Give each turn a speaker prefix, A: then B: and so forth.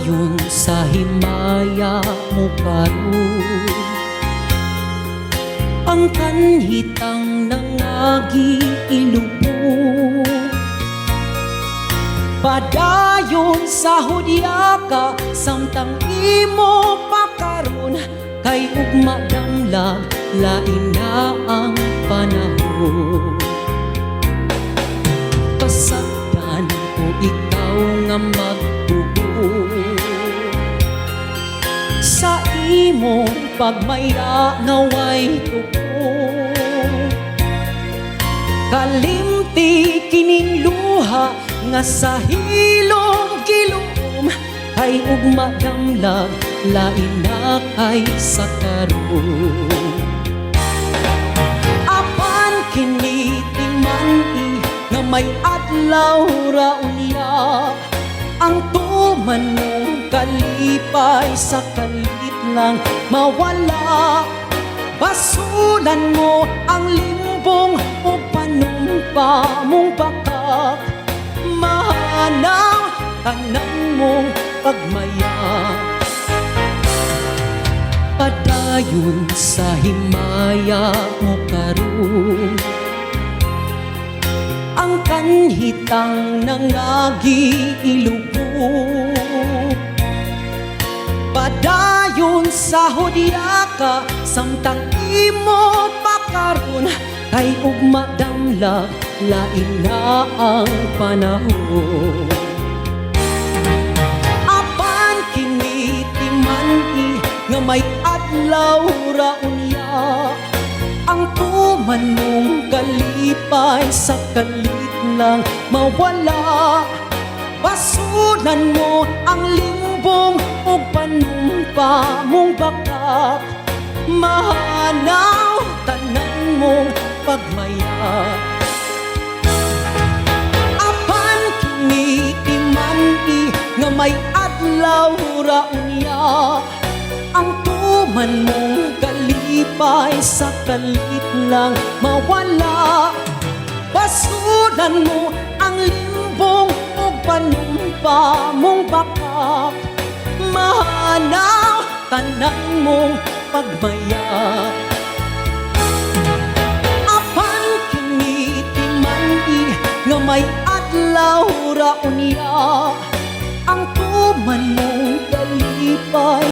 A: Padayon sa himaya mo karon, ang kanhitang nangagi ilubo. Padayon sa hudya ka, samtang imo pakaron, kay ugma damlag lain na ang panahon. Pasagdan ko ikaw nga magtubo sa imong pagmaya naway tuko. Kalimti kining luha nga sa hilom gilom, kay ugma damlag lain na kay sa karon. Apan kini timani nga may adlaw ra unya, ang tuman mong kalipay sa kalit lang mawala. Basulan mo ang limbong o panumpa mong bakak, mahanaw tanan mong pagmaya. Padayon sa himaya mo karon, ang kanhitang nangagi ilubo. Padayon sa hudya ka, samtang imo pakaron, kay ugma damlag lain na ang panahon. Apan kini timani nga may adlaw ra unya, ang tuman mong kalipay sa kalit lang mawala. Basulan mo ang limbong o panumpa mong bakak, mahanaw tanan mong pagmaya. Apan kini timani nga may adlaw ra unya, ang tuman mong kalipay sa kalit lang mawala. Basulan mo ang limbong o panumpa mong bakak, mahanaw tanan mong pagmaya. Apan kini timani nga may adlaw ra unya, ang tuman mong kalipay